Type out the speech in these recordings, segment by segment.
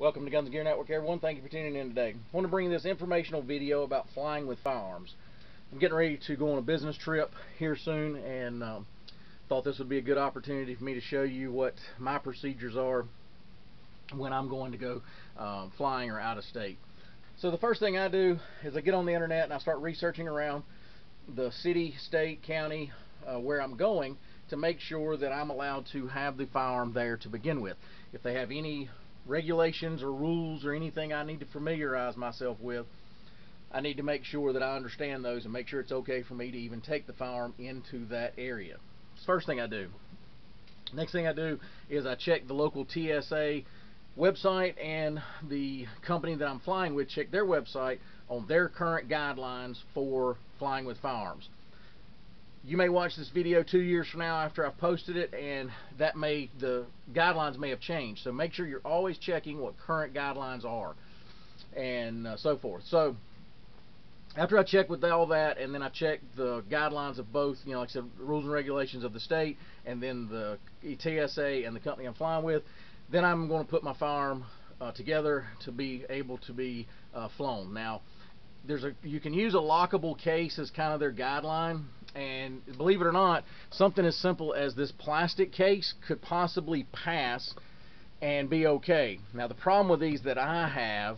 Welcome to Guns and Gear Network, everyone. Thank you for tuning in today. I want to bring you this informational video about flying with firearms. I'm getting ready to go on a business trip here soon, and thought this would be a good opportunity for me to show you what my procedures are when I'm going to go flying or out of state. So the first thing I do is I get on the internet and I start researching around the city, state, county where I'm going to make sure that I'm allowed to have the firearm there to begin with. If they have any regulations or rules or anything I need to familiarize myself with, I need to make sure that I understand those and make sure it's okay for me to even take the firearm into that area. It's the first thing I do. Next thing I do is I check the local TSA website and the company that I'm flying with, check their website on their current guidelines for flying with firearms. You may watch this video 2 years from now after I've posted it, and the guidelines may have changed. So make sure you're always checking what current guidelines are, and so forth. So after I check with all that, and then I check the guidelines of both, like I said, the rules and regulations of the state, and then the TSA and the company I'm flying with, then I'm going to put my firearm together to be able to be flown. Now, you can use a lockable case as kind of their guideline, and believe it or not, something as simple as this plastic case could possibly pass and be okay. Now, the problem with these that I have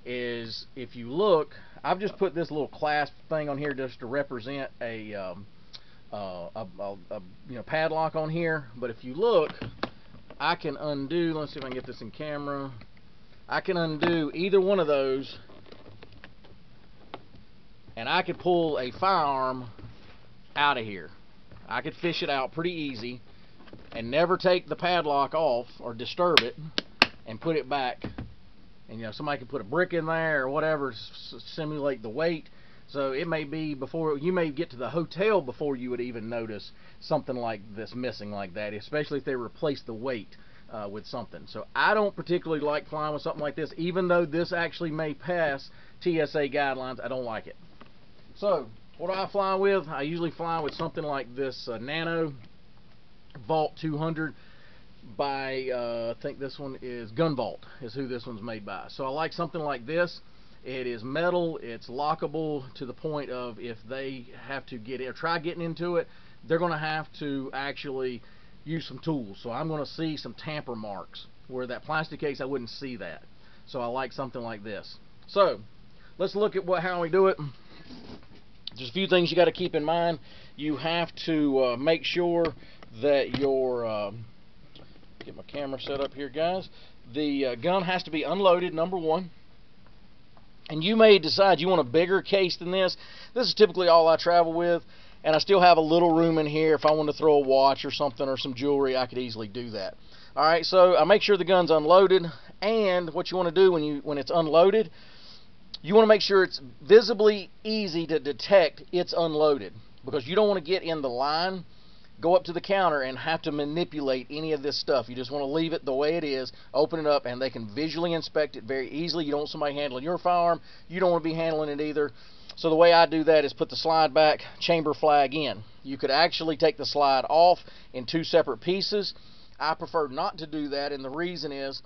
is, if you look, I've just put this little clasp thing on here just to represent a padlock on here. But if you look, I can undo. Let's see if I can get this in camera. I can undo either one of those, and I could pull a firearm out of here. I could fish it out pretty easy and never take the padlock off or disturb it and put it back. And somebody could put a brick in there or whatever to simulate the weight. So it may be before you may get to the hotel before you would even notice something like this missing like that, especially if they replace the weight with something. So I don't particularly like flying with something like this, even though this actually may pass TSA guidelines. I don't like it. So what do I fly with? I usually fly with something like this Nano Vault 200 by, I think this one is Gun Vault, is who this one's made by. So I like something like this. It is metal, it's lockable to the point of if they have to get it or try getting into it, they're going to have to actually use some tools. So I'm going to see some tamper marks, where that plastic case I wouldn't see that. So I like something like this. So let's look at how we do it. There's a few things you got to keep in mind. You have to make sure that your get my camera set up here, guys. The gun has to be unloaded, number one. And you may decide you want a bigger case than this. This is typically all I travel with, and I still have a little room in here. If I want to throw a watch or something or some jewelry, I could easily do that. All right, so I make sure the gun's unloaded, and what you want to do when it's unloaded, you want to make sure it's visibly easy to detect it's unloaded, because you don't want to get in the line, go up to the counter, and have to manipulate any of this stuff. You just want to leave it the way it is, open it up, and they can visually inspect it very easily. You don't want somebody handling your firearm. You don't want to be handling it either. So the way I do that is put the slide back, chamber flag in. You could actually take the slide off in two separate pieces. I prefer not to do that, and the reason is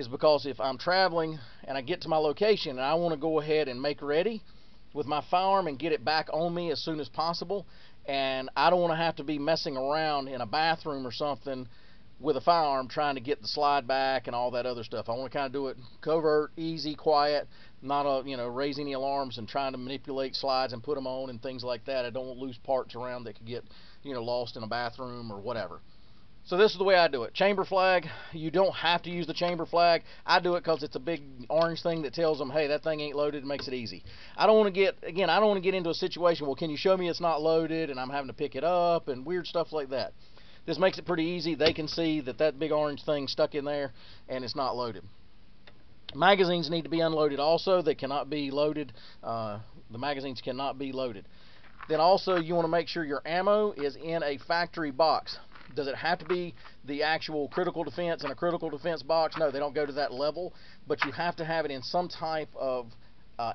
because if I'm traveling and I get to my location and I want to go ahead and make ready with my firearm and get it back on me as soon as possible, and I don't want to have to be messing around in a bathroom or something with a firearm trying to get the slide back and all that other stuff. I want to kind of do it covert, easy, quiet, not raise any alarms and trying to manipulate slides and put them on and things like that. I don't want loose parts around that could get lost in a bathroom or whatever. So this is the way I do it. Chamber flag. You don't have to use the chamber flag. I do it because it's a big orange thing that tells them, hey, that thing ain't loaded. It makes it easy. I don't want to get into a situation, well, can you show me it's not loaded, and I'm having to pick it up and weird stuff like that. This makes it pretty easy. They can see that big orange thing stuck in there and it's not loaded. Magazines need to be unloaded also. They cannot be loaded. The magazines cannot be loaded. Then also you want to make sure your ammo is in a factory box. Does it have to be the actual critical defense in a critical defense box? No, they don't go to that level, but you have to have it in some type of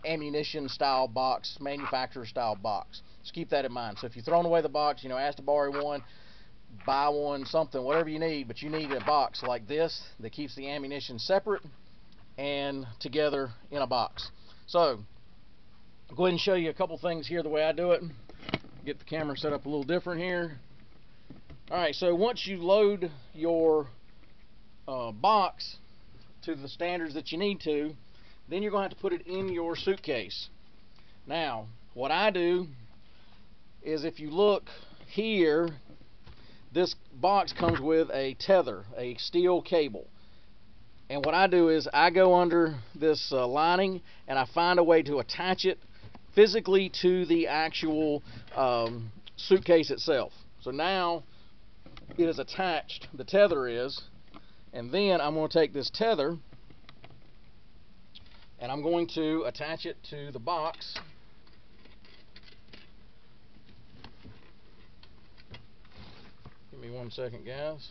ammunition style box, manufacturer style box. Just keep that in mind. So if you're throwing away the box, ask to borrow one, buy one, something, whatever you need, but you need a box like this that keeps the ammunition separate and together in a box. So I'll go ahead and show you a couple things here the way I do it. Get the camera set up a little different here. Alright, so once you load your box to the standards that you need to, then you're going to have to put it in your suitcase. Now, what I do is, if you look here, this box comes with a tether, a steel cable. And what I do is I go under this lining and I find a way to attach it physically to the actual suitcase itself. So now it is attached, the tether is, and then I'm going to take this tether and I'm going to attach it to the box. Give me 1 second, guys.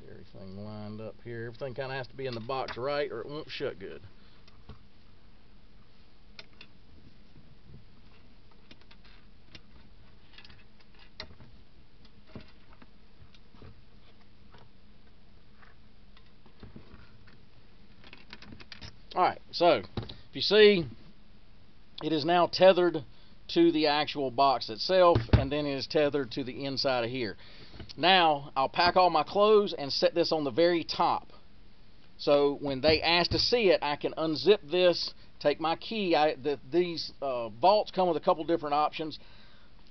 Get everything lined up here. Everything kind of has to be in the box right, or it won't shut good. Alright, so if you see, it is now tethered to the actual box itself, and then it is tethered to the inside of here. Now I'll pack all my clothes and set this on the very top, so when they ask to see it, I can unzip this, take my key. These vaults come with a couple different options.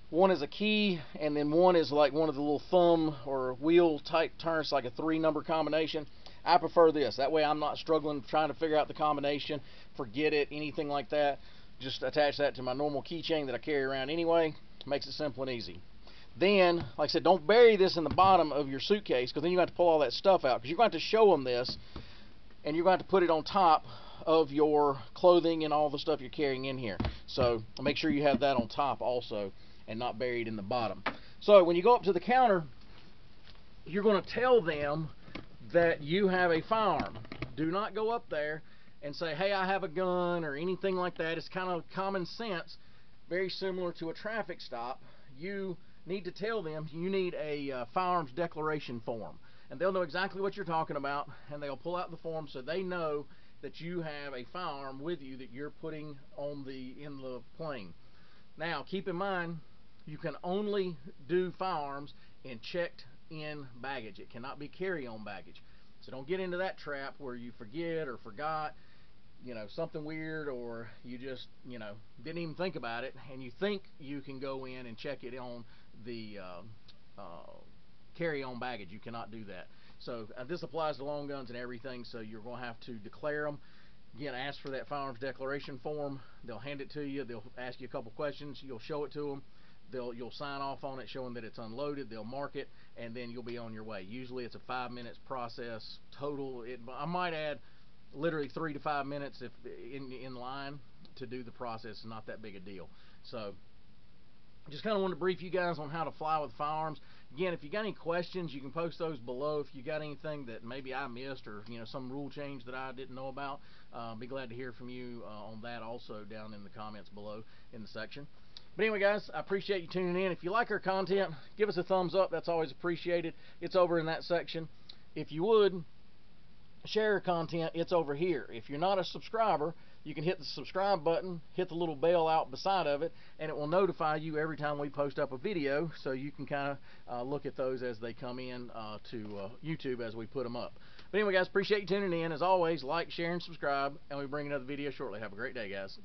One is a key, and then one is like one of the little thumb or wheel type turns, like a 3-number combination. I prefer this. That way I'm not struggling trying to figure out the combination, forget it, anything like that. Just attach that to my normal keychain that I carry around anyway. Makes it simple and easy. Then, like I said, don't bury this in the bottom of your suitcase, because then you're going to have to pull all that stuff out, because you're going to have to show them this, and you're going to have to put it on top of your clothing and all the stuff you're carrying in here. So make sure you have that on top also, and not buried in the bottom. So when you go up to the counter, you're going to tell them that you have a firearm. Do not go up there and say, hey, I have a gun, or anything like that. It's kind of common sense, very similar to a traffic stop. You need to tell them you need a firearms declaration form, and they'll know exactly what you're talking about, and they'll pull out the form so they know that you have a firearm with you that you're putting on in the plane. Now keep in mind, you can only do firearms in checked in baggage. It cannot be carry-on baggage. So don't get into that trap where you forget or forgot, something weird, or you just, didn't even think about it, and you think you can go in and check it on the carry-on baggage. You cannot do that. So this applies to long guns and everything, so you're going to have to declare them. Again, ask for that firearms declaration form. They'll hand it to you. They'll ask you a couple questions. You'll show it to them. You'll sign off on it showing that it's unloaded. They'll mark it, and then you'll be on your way. Usually it's a 5 minutes process total. I might add literally 3 to 5 minutes if in line to do the process. It's not that big a deal. So just kind of wanted to brief you guys on how to fly with firearms. Again, if you got any questions, you can post those below. If you got anything that maybe I missed, or some rule change that I didn't know about, be glad to hear from you on that also down in the comments below in the section. But anyway, guys, I appreciate you tuning in. If you like our content, give us a thumbs up. That's always appreciated. It's over in that section. If you would share our content, it's over here. If you're not a subscriber, you can hit the subscribe button, hit the little bell out beside of it, and it will notify you every time we post up a video, so you can kind of look at those as they come in to YouTube as we put them up. But anyway, guys, appreciate you tuning in. As always, like, share, and subscribe, and we bring another video shortly. Have a great day, guys.